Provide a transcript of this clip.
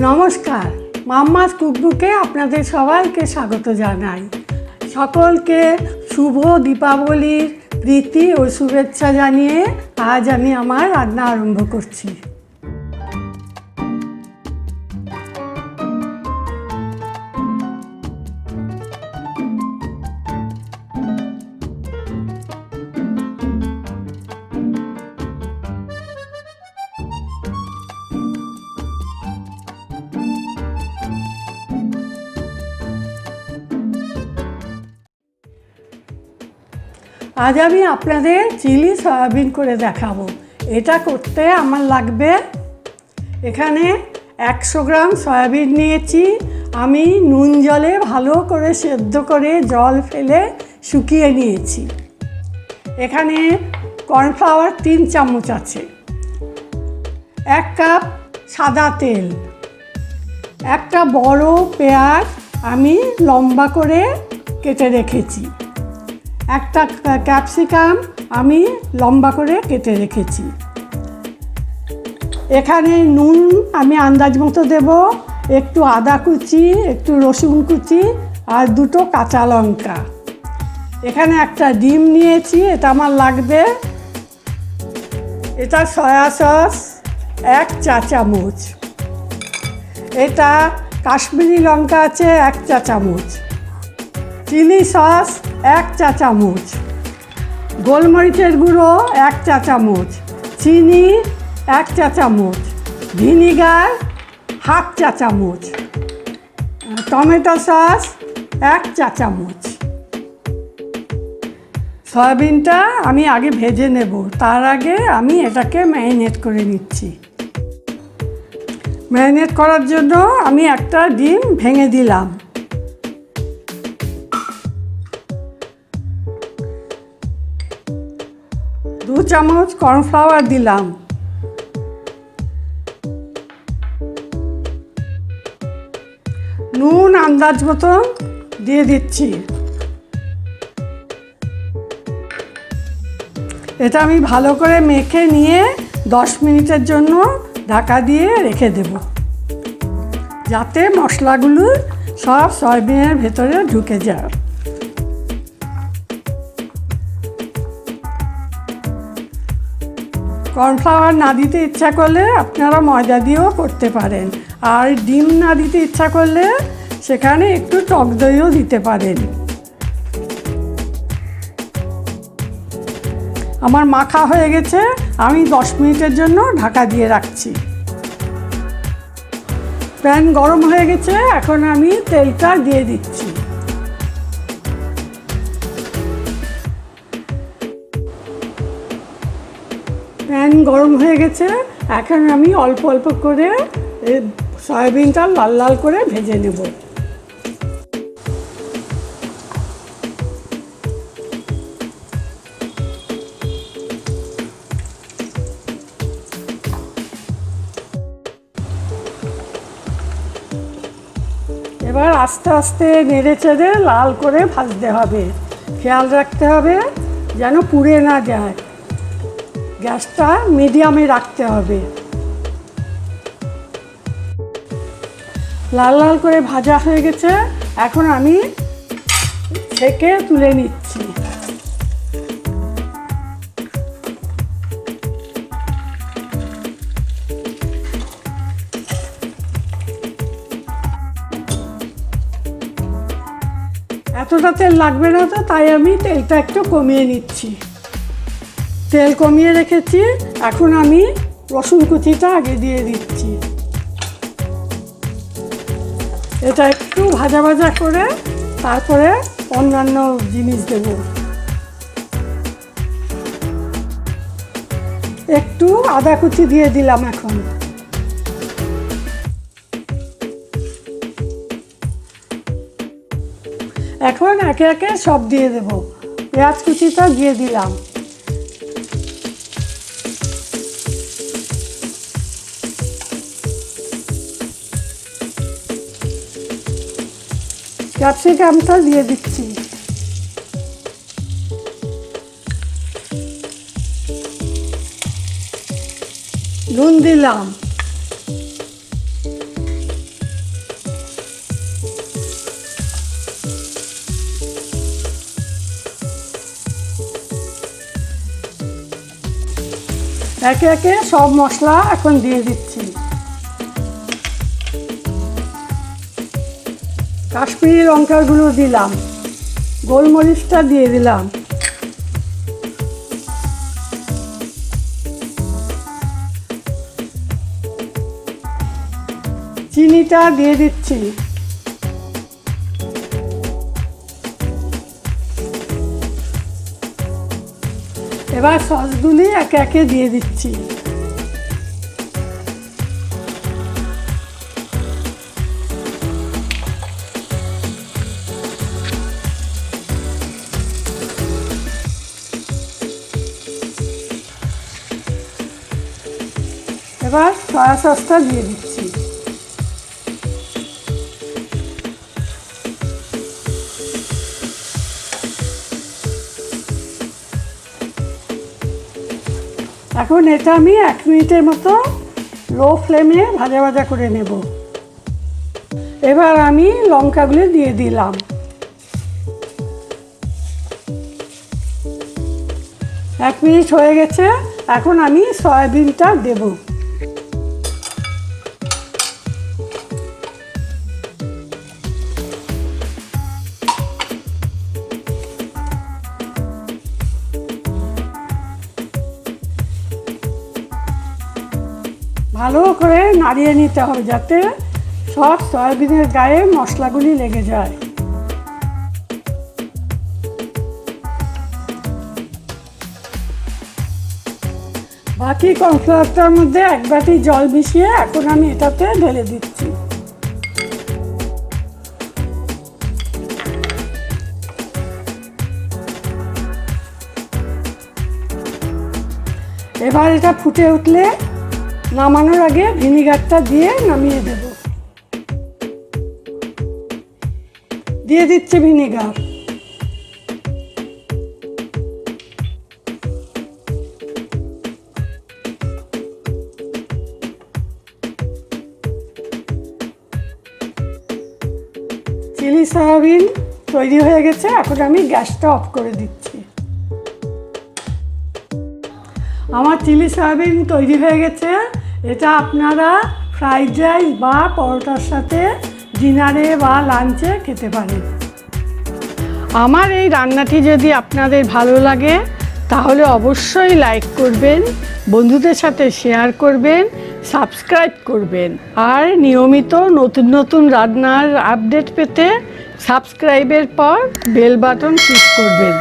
নমস্কার, মাম্মাস কুকবুকে আপনাদের সবাইকে স্বাগত জানাই। সকলকে শুভ দীপাবলির প্রীতি ও শুভেচ্ছা জানিয়ে আজ আমি আমার রান্না আরম্ভ করছি। আজ আমি আপনাদের চিলি সয়াবিন করে দেখাবো। এটা করতে আমার লাগবে এখানে 100 গ্রাম সয়াবিন নিয়েছি। আমি নুন জলে ভালো করে সেদ্ধ করে জল ফেলে শুকিয়ে নিয়েছি। এখানে কর্নফ্লাওয়ার 3 চামচ আছে, 1 কাপ সাদা তেল, একটা বড় পেঁয়াজ আমি লম্বা করে কেটে রেখেছি, একটা ক্যাপসিকাম আমি লম্বা করে কেটে রেখেছি। এখানে নুন আমি আন্দাজ মতো দেব, একটু আদা কুচি, একটু রসুন কুচি আর 2টো কাঁচা লঙ্কা। এখানে একটা ডিম নিয়েছি, এটা আমার লাগবে। এটা সয়া সস 1 চা চামচ, এটা কাশ্মীরি লঙ্কা আছে 1 চা চামচ, চিলি সস 1 চা চামচ, গোলমরিচের গুঁড়ো 1 চা চামচ, চিনি 1 চা চামচ, ভিনিগার 1/2 চা চামচ, টমেটো সস 1 চা চামচ। সয়াবিনটা আমি আগে ভেজে নেব, তার আগে আমি এটাকে ম্যারিনেট করে নিচ্ছি। ম্যারিনেট করার জন্য আমি একটা ডিম ভেঙে দিলাম, দু চামচ কর্নফ্লাওয়ার দিলাম, নুন আন্দাজ মতো দিয়ে দিচ্ছি। এটা আমি ভালো করে মেখে নিয়ে 10 মিনিটের জন্য ঢাকা দিয়ে রেখে দেব, যাতে মশলাগুলো সব সয়াবিনের ভেতরে ঢুকে যায়। কর্নফ্লাওয়ার না দিতে ইচ্ছা করলে আপনারা ময়দা দিয়েও করতে পারেন, আর ডিম না দিতে ইচ্ছা করলে সেখানে একটু টক দইও দিতে পারেন। আমার মাখা হয়ে গেছে, আমি 10 মিনিটের জন্য ঢাকা দিয়ে রাখছি। প্যান গরম হয়ে গেছে, এখন আমি তেলটা দিয়ে দিচ্ছি। প্যান গরম হয়ে গেছে, এখন আমি অল্প অল্প করে সয়াবিনটা লাল লাল করে ভেজে নেব। এবার আস্তে আস্তে নেড়ে চেড়ে লাল করে ভাজতে হবে। খেয়াল রাখতে হবে যেন পুড়ে না যায়, গ্যাসটা মিডিয়ামে রাখতে হবে। লাল লাল করে ভাজা হয়ে গেছে, এখন আমি ছেঁকে তুলে নিচ্ছি। এতটা তেল লাগবে না তো, তাই আমি তেলটা একটু কমিয়ে নিচ্ছি। তেল কমিয়ে রেখেছি, এখন আমি রসুন কুচিটা আগে দিয়ে দিচ্ছি। এটা একটু ভাজা ভাজা করে তারপরে অন্যান্য জিনিস দেব। একটু আদা কুচি দিয়ে দিলাম। এখন একে একে সব দিয়ে দেব। পেঁয়াজ কুচিটা দিয়ে দিলাম, ক্যাপসিকামটা দিয়ে দিচ্ছি, নুন দিলাম, একে একে সব মশলা এখন দিয়ে দিচ্ছি। কাশ্মীরি লঙ্কার গুঁড়ো দিলাম, গোলমরিচটা দিয়ে দিলাম, চিনিটা দিয়ে দিচ্ছি, এবার সসগুলি একে একে দিয়ে দিচ্ছি। এবার সয়া সসটা দিয়ে দিচ্ছি। এখন এটা আমি 1 মিনিটের মতো লো ফ্লেমে ভাজা ভাজা করে নেব। এবার আমি লঙ্কাগুলো দিয়ে দিলাম। এক মিনিট হয়ে গেছে, এখন আমি সয়াবিনটা দেব। ভালো করে নাড়িয়ে নিতে হবে যাতে সব সয়াবিনের গায়ে মশলাগুলি লেগে যায়। বাকি কর্নফ্লাওয়ারটার মধ্যে 1 বাটি জল মিশিয়ে এখন আমি এটাতে ঢেলে দিচ্ছি। এবার এটা ফুটে উঠলে নামানোর আগে ভিনিগারটা দিয়ে নামিয়ে দেব। দিয়ে দিচ্ছি ভিনিগার। চিলি সয়াবিন তৈরি হয়ে গেছে, এখন আমি গ্যাসটা অফ করে দিচ্ছি। আমার চিলি সয়াবিন তৈরি হয়ে গেছে। এটা আপনারা ফ্রাইড রাইস বা পরোটার সাথে ডিনারে বা লাঞ্চে খেতে পারেন। আমার এই রান্নাটি যদি আপনাদের ভালো লাগে তাহলে অবশ্যই লাইক করবেন, বন্ধুদের সাথে শেয়ার করবেন, সাবস্ক্রাইব করবেন, আর নিয়মিত নতুন নতুন রান্নার আপডেট পেতে সাবস্ক্রাইবের পর বেল বাটন ক্লিক করবেন।